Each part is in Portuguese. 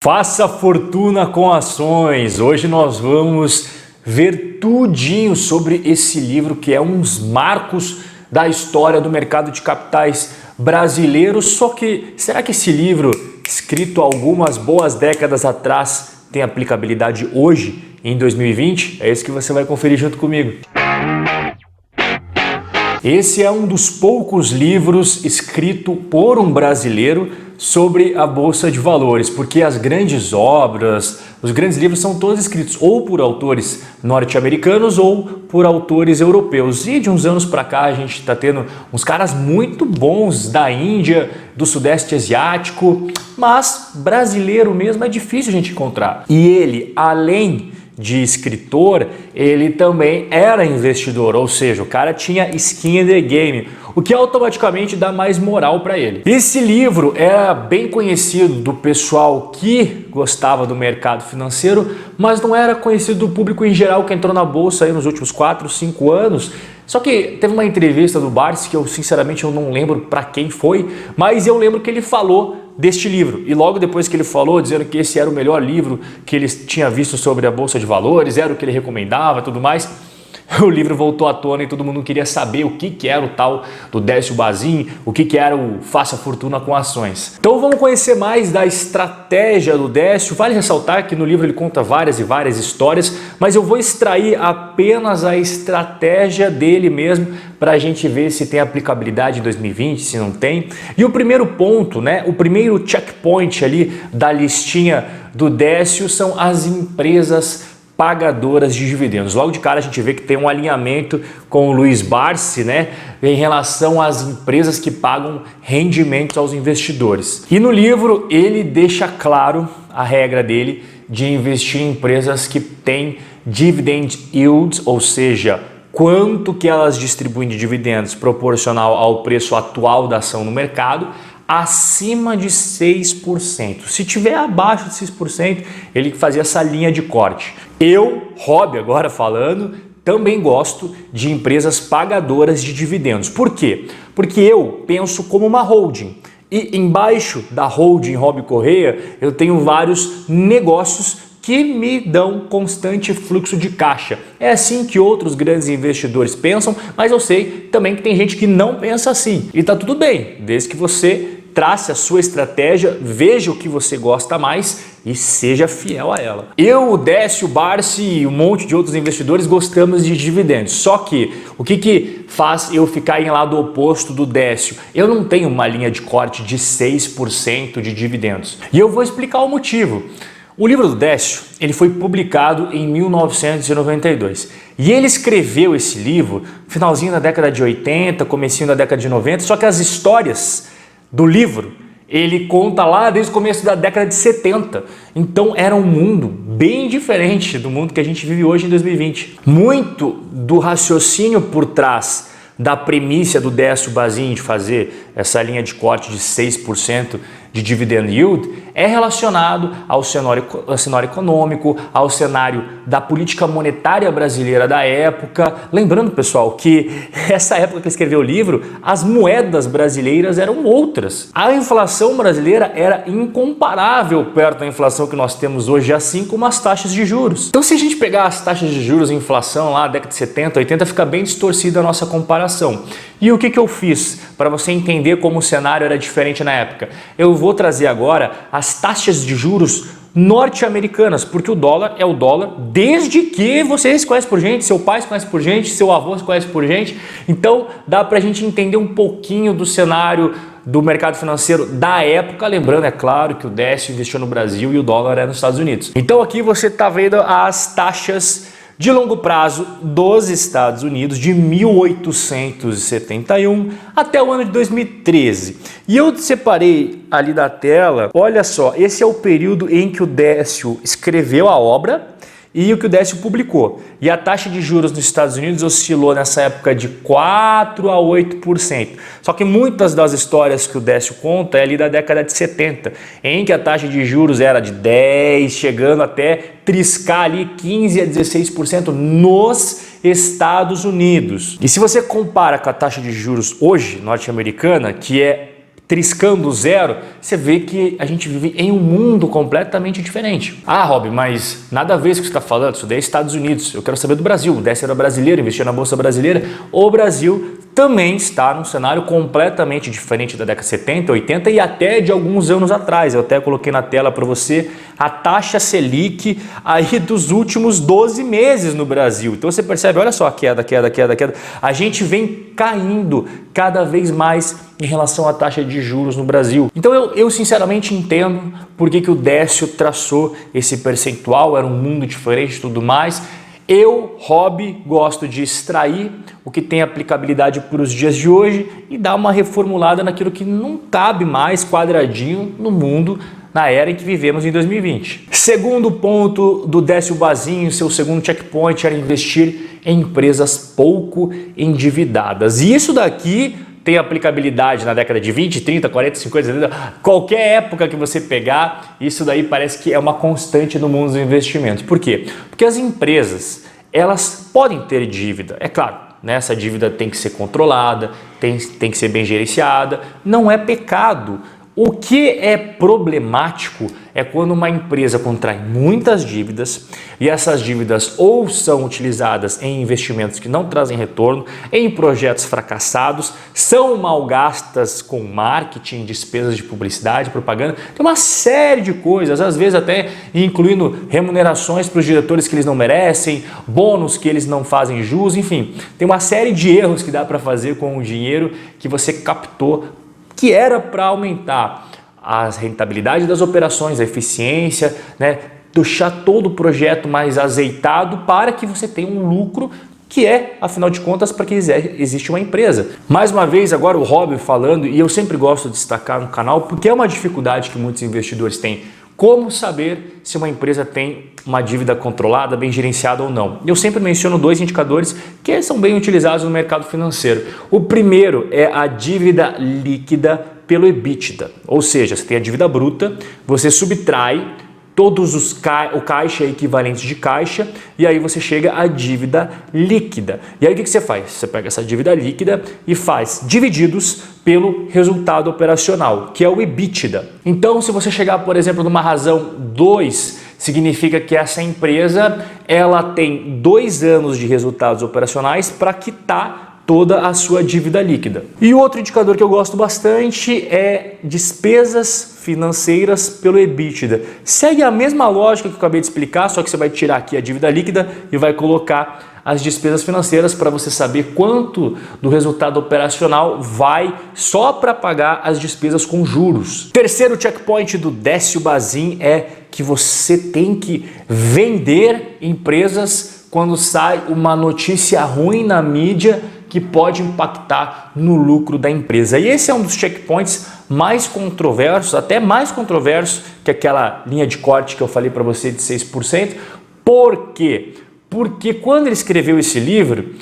Faça fortuna com ações. Hoje nós vamos ver tudinho sobre esse livro que é um dos marcos da história do mercado de capitais brasileiro. Só que será que esse livro, escrito algumas boas décadas atrás, tem aplicabilidade hoje, em 2020? É isso que você vai conferir junto comigo. Esse é um dos poucos livros escrito por um brasileiro sobre a Bolsa de Valores, porque as grandes obras, os grandes livros são todos escritos ou por autores norte-americanos ou por autores europeus. E de uns anos para cá a gente está tendo uns caras muito bons da Índia, do Sudeste Asiático, mas brasileiro mesmo é difícil a gente encontrar. E ele, além de escritor, ele também era investidor, ou seja, o cara tinha skin in the game, o que automaticamente dá mais moral para ele. Esse livro era bem conhecido do pessoal que gostava do mercado financeiro, mas não era conhecido do público em geral que entrou na bolsa aí nos últimos 4, 5 anos. Só que teve uma entrevista do Barsi que eu sinceramente eu não lembro para quem foi, mas eu lembro que ele falou deste livro. E logo depois que ele falou, dizendo que esse era o melhor livro que ele tinha visto sobre a Bolsa de Valores, era o que ele recomendava e tudo mais, o livro voltou à tona e todo mundo queria saber o que era o tal do Décio Bazin, o que era o Faça Fortuna com Ações. Então vamos conhecer mais da estratégia do Décio. Vale ressaltar que no livro ele conta várias e várias histórias, mas eu vou extrair apenas a estratégia dele mesmo para a gente ver se tem aplicabilidade em 2020, se não tem. E o primeiro ponto, o primeiro checkpoint ali da listinha do Décio são as empresas pagadoras de dividendos. Logo de cara a gente vê que tem um alinhamento com o Luiz Barsi, em relação às empresas que pagam rendimentos aos investidores. E no livro ele deixa claro a regra dele de investir em empresas que têm dividend yields, ou seja, quanto que elas distribuem de dividendos proporcional ao preço atual da ação no mercado, acima de 6%. Se tiver abaixo de 6%, ele fazia essa linha de corte. Eu, hobby agora falando, também gosto de empresas pagadoras de dividendos. Por quê? Porque eu penso como uma holding. E embaixo da holding Hobby Correia, eu tenho vários negócios que me dão constante fluxo de caixa. É assim que outros grandes investidores pensam, mas eu sei também que tem gente que não pensa assim. E tá tudo bem, desde que você trace a sua estratégia, veja o que você gosta mais e seja fiel a ela. Eu, o Décio, o Barsi e um monte de outros investidores gostamos de dividendos. Só que o que faz eu ficar em lado oposto do Décio? Eu não tenho uma linha de corte de 6% de dividendos. E eu vou explicar o motivo. O livro do Décio, ele foi publicado em 1992 e ele escreveu esse livro no finalzinho da década de 80, comecinho da década de 90, só que as histórias do livro ele conta lá desde o começo da década de 70, então era um mundo bem diferente do mundo que a gente vive hoje em 2020. Muito do raciocínio por trás da premissa do Décio Bazin de fazer essa linha de corte de 6% de dividend yield é relacionado ao cenário econômico, ao cenário da política monetária brasileira da época. Lembrando, pessoal, que essa época que ele escreveu o livro, as moedas brasileiras eram outras. A inflação brasileira era incomparável perto da inflação que nós temos hoje, assim como as taxas de juros. Então, se a gente pegar as taxas de juros e inflação lá, década de 70, 80, fica bem distorcida a nossa comparação. E o que eu fiz para você entender como o cenário era diferente na época? Eu vou trazer agora as taxas de juros norte-americanas, porque o dólar é o dólar desde que você se conhece por gente, seu pai se conhece por gente, seu avô se conhece por gente. Então dá para a gente entender um pouquinho do cenário do mercado financeiro da época, lembrando, é claro, que o Décio investiu no Brasil e o dólar é nos Estados Unidos. Então aqui você está vendo as taxas de longo prazo dos Estados Unidos de 1871 até o ano de 2013. E eu separei ali da tela, olha só, esse é o período em que o Décio escreveu a obra e o que o Décio publicou. E a taxa de juros nos Estados Unidos oscilou nessa época de 4 a 8%. Só que muitas das histórias que o Décio conta é ali da década de 70, em que a taxa de juros era de 10, chegando até triscar ali 15 a 16% nos Estados Unidos. E se você compara com a taxa de juros hoje norte-americana, que é triscando zero, você vê que a gente vive em um mundo completamente diferente. Ah, Rob, mas nada a ver com o que você está falando, isso daí é Estados Unidos. Eu quero saber do Brasil. O Décio era brasileiro, investiu na Bolsa Brasileira. O Brasil também está num cenário completamente diferente da década de 70, 80 e até de alguns anos atrás. Eu até coloquei na tela para você a taxa Selic aí dos últimos 12 meses no Brasil. Então você percebe, olha só a queda. A gente vem caindo cada vez mais em relação à taxa de juros no Brasil. Então eu sinceramente entendo por que o Décio traçou esse percentual, era um mundo diferente e tudo mais. Eu, Rob, gosto de extrair o que tem aplicabilidade para os dias de hoje e dar uma reformulada naquilo que não cabe mais quadradinho no mundo na era em que vivemos em 2020. Segundo ponto do Décio Bazinho, seu segundo checkpoint era investir em empresas pouco endividadas. E isso daqui tem aplicabilidade na década de 20, 30, 40, 50, 70, qualquer época que você pegar, isso daí parece que é uma constante no mundo dos investimentos. Por quê? Porque as empresas, elas podem ter dívida, é claro, né? Essa dívida tem que ser controlada, tem que ser bem gerenciada, não é pecado. O que é problemático é quando uma empresa contrai muitas dívidas e essas dívidas ou são utilizadas em investimentos que não trazem retorno, em projetos fracassados, são mal gastas com marketing, despesas de publicidade, propaganda, tem uma série de coisas, às vezes até incluindo remunerações para os diretores que eles não merecem, bônus que eles não fazem jus, enfim, tem uma série de erros que dá para fazer com o dinheiro que você captou, que era para aumentar a rentabilidade das operações, a eficiência, né? Deixar todo o projeto mais azeitado para que você tenha um lucro que é, afinal de contas, para que existe uma empresa. Mais uma vez, agora o Rob falando, e eu sempre gosto de destacar no canal, porque é uma dificuldade que muitos investidores têm. Como saber se uma empresa tem uma dívida controlada, bem gerenciada ou não? Eu sempre menciono dois indicadores que são bem utilizados no mercado financeiro. O primeiro é a dívida líquida pelo EBITDA, ou seja, você tem a dívida bruta, você subtrai todos o caixa equivalente de caixa e aí você chega à dívida líquida. E aí o que você faz? Você pega essa dívida líquida e faz divididos pelo resultado operacional, que é o EBITDA. Então, se você chegar, por exemplo, numa razão 2, significa que essa empresa ela tem 2 anos de resultados operacionais para quitar toda a sua dívida líquida. E o outro indicador que eu gosto bastante é despesas financeiras pelo EBITDA. Segue a mesma lógica que eu acabei de explicar, só que você vai tirar aqui a dívida líquida e vai colocar as despesas financeiras para você saber quanto do resultado operacional vai só para pagar as despesas com juros. Terceiro checkpoint do Décio Bazin é que você tem que vender empresas quando sai uma notícia ruim na mídia que pode impactar no lucro da empresa. E esse é um dos checkpoints mais controversos, até mais controverso que aquela linha de corte que eu falei para você de 6%. Por quê? Porque quando ele escreveu esse livro,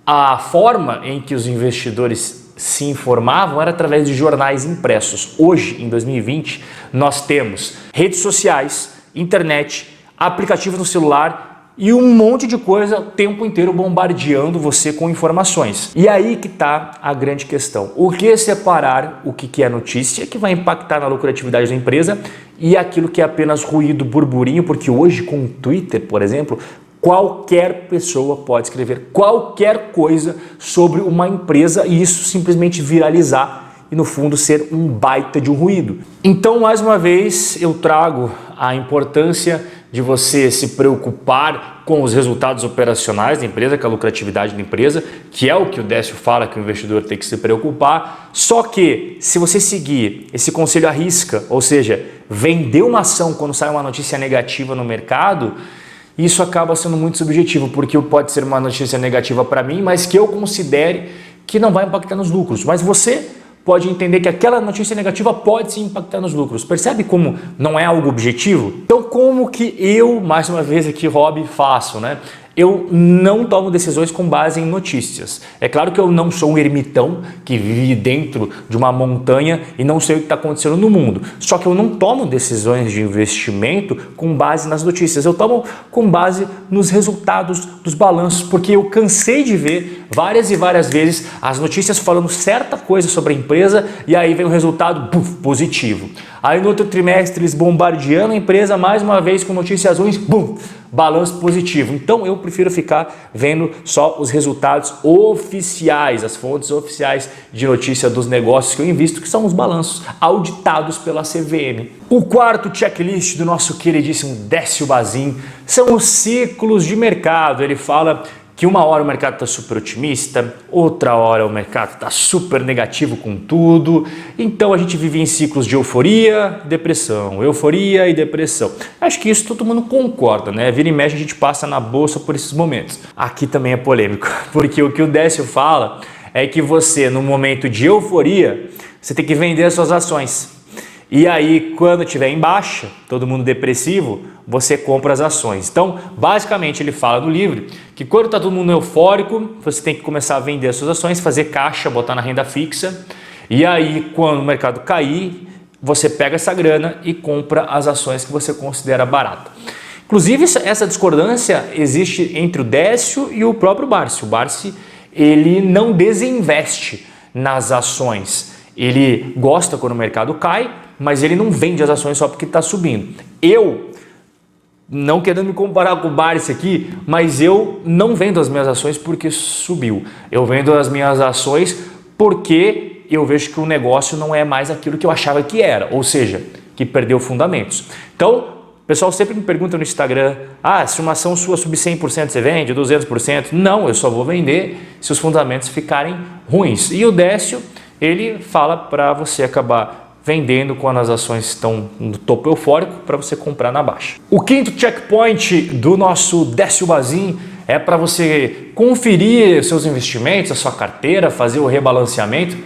a forma em que os investidores se informavam era através de jornais impressos. Hoje, em 2020, nós temos redes sociais, internet, aplicativos no celular e um monte de coisa o tempo inteiro bombardeando você com informações. E aí que está a grande questão. O que separar o que é notícia, que vai impactar na lucratividade da empresa, e aquilo que é apenas ruído, burburinho, porque hoje com o Twitter, por exemplo, qualquer pessoa pode escrever qualquer coisa sobre uma empresa e isso simplesmente viralizar e no fundo ser um baita de um ruído. Então, mais uma vez, eu trago a importância de você se preocupar com os resultados operacionais da empresa, com a lucratividade da empresa, que é o que o Décio fala que o investidor tem que se preocupar. Só que se você seguir esse conselho à risca, ou seja, vender uma ação quando sai uma notícia negativa no mercado, isso acaba sendo muito subjetivo, porque pode ser uma notícia negativa para mim, mas que eu considere que não vai impactar nos lucros. Mas você pode entender que aquela notícia negativa pode sim impactar nos lucros. Percebe como não é algo objetivo? Então, como que eu, mais uma vez aqui, Rob, faço, né? Eu não tomo decisões com base em notícias. É claro que eu não sou um ermitão que vive dentro de uma montanha e não sei o que está acontecendo no mundo. Só que eu não tomo decisões de investimento com base nas notícias. Eu tomo com base nos resultados dos balanços, porque eu cansei de ver várias e várias vezes as notícias falando certa coisa sobre a empresa e aí vem um resultado positivo. Aí no outro trimestre eles bombardeando a empresa mais uma vez com notícias ruins, balanço positivo. Então eu prefiro ficar vendo só os resultados oficiais, as fontes oficiais de notícia dos negócios que eu invisto, que são os balanços auditados pela CVM. O quarto checklist do nosso queridíssimo Décio Bazin são os ciclos de mercado. Ele fala que uma hora o mercado está super otimista, outra hora o mercado está super negativo com tudo. Então a gente vive em ciclos de euforia e depressão. Acho que isso todo mundo concorda, né? Vira e mexe a gente passa na bolsa por esses momentos. Aqui também é polêmico, porque o que o Décio fala é que você, no momento de euforia, você tem que vender as suas ações. E aí, quando estiver em baixa, todo mundo depressivo, você compra as ações. Então, basicamente, ele fala no livro que quando está todo mundo eufórico, você tem que começar a vender as suas ações, fazer caixa, botar na renda fixa. E aí, quando o mercado cair, você pega essa grana e compra as ações que você considera barata. Inclusive, essa discordância existe entre o Décio e o próprio Barsi. O Barsi, ele não desinveste nas ações. Ele gosta quando o mercado cai, mas ele não vende as ações só porque está subindo. Eu, não querendo me comparar com o Barsi aqui, mas eu não vendo as minhas ações porque subiu. Eu vendo as minhas ações porque eu vejo que o negócio não é mais aquilo que eu achava que era, ou seja, que perdeu fundamentos. Então, o pessoal sempre me pergunta no Instagram, se uma ação sua subir 100% você vende, 200%? Não, eu só vou vender se os fundamentos ficarem ruins. E o Décio, ele fala para você acabar vendendo quando as ações estão no topo eufórico para você comprar na baixa. O quinto checkpoint do nosso Décio Bazin é para você conferir seus investimentos, a sua carteira, fazer o rebalanceamento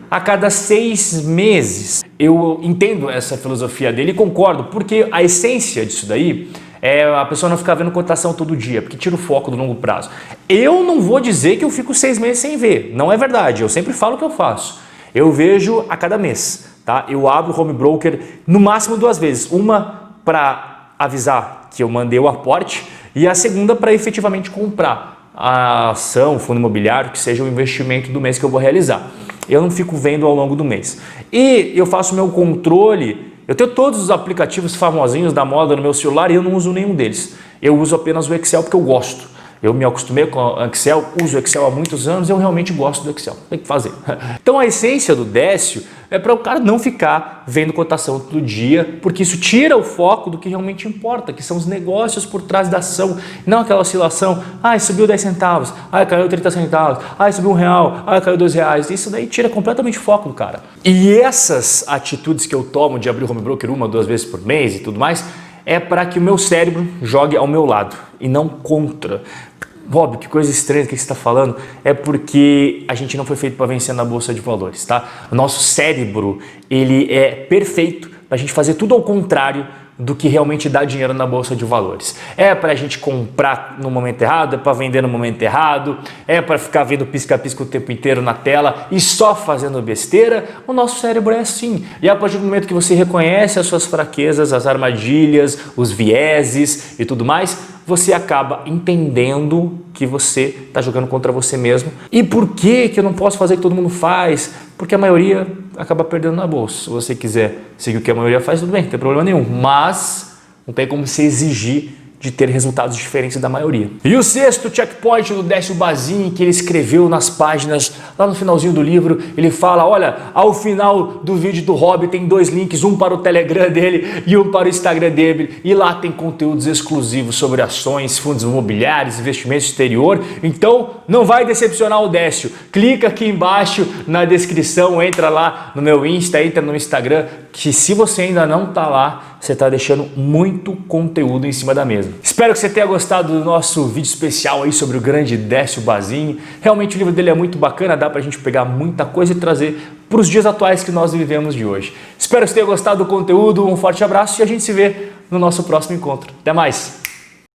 a cada 6 meses. Eu entendo essa filosofia dele e concordo, porque a essência disso daí é a pessoa não ficar vendo cotação todo dia, porque tira o foco do longo prazo. Eu não vou dizer que eu fico 6 meses sem ver, não é verdade, eu sempre falo o que eu faço. Eu vejo a cada mês. Tá? Eu abro o home broker no máximo 2 vezes, uma para avisar que eu mandei o aporte e a segunda para efetivamente comprar a ação, o fundo imobiliário, que seja o investimento do mês que eu vou realizar. Eu não fico vendo ao longo do mês. E eu faço meu controle, eu tenho todos os aplicativos famosinhos da moda no meu celular e eu não uso nenhum deles. Eu uso apenas o Excel porque eu gosto. Eu me acostumei com o Excel, uso o Excel há muitos anos e eu realmente gosto do Excel. Tem que fazer. Então a essência do Décio é para o cara não ficar vendo cotação todo dia, porque isso tira o foco do que realmente importa, que são os negócios por trás da ação, não aquela oscilação, subiu 10 centavos, caiu 30 centavos, subiu R$1, caiu R$2. Isso daí tira completamente o foco do cara. E essas atitudes que eu tomo de abrir o home broker 1 ou 2 vezes por mês e tudo mais, é para que o meu cérebro jogue ao meu lado e não contra. Bob, que coisa estranha que você está falando. É porque a gente não foi feito para vencer na Bolsa de Valores, tá? O nosso cérebro, ele é perfeito para a gente fazer tudo ao contrário do que realmente dá dinheiro na Bolsa de Valores. É para a gente comprar no momento errado, é para vender no momento errado, é para ficar vendo pisca-pisca o tempo inteiro na tela e só fazendo besteira. O nosso cérebro é assim. E a partir do momento que você reconhece as suas fraquezas, as armadilhas, os vieses e tudo mais, você acaba entendendo que você está jogando contra você mesmo. E por que eu não posso fazer o que todo mundo faz? Porque a maioria acaba perdendo na bolsa. Se você quiser seguir o que a maioria faz, tudo bem, não tem problema nenhum. Mas não tem como se exigir de ter resultados diferentes da maioria. E o sexto checkpoint do Décio Bazin, que ele escreveu nas páginas, lá no finalzinho do livro, ele fala, olha, ao final do vídeo do Hobby tem 2 links, um para o Telegram dele e um para o Instagram dele, e lá tem conteúdos exclusivos sobre ações, fundos imobiliários, investimento exterior. Então não vai decepcionar o Décio. Clica aqui embaixo na descrição, entra lá no meu Insta, entra no Instagram, que se você ainda não está lá, você está deixando muito conteúdo em cima da mesa. Espero que você tenha gostado do nosso vídeo especial aí sobre o grande Décio Bazin. Realmente o livro dele é muito bacana, dá pra gente pegar muita coisa e trazer para os dias atuais que nós vivemos de hoje. Espero que você tenha gostado do conteúdo, um forte abraço e a gente se vê no nosso próximo encontro. Até mais!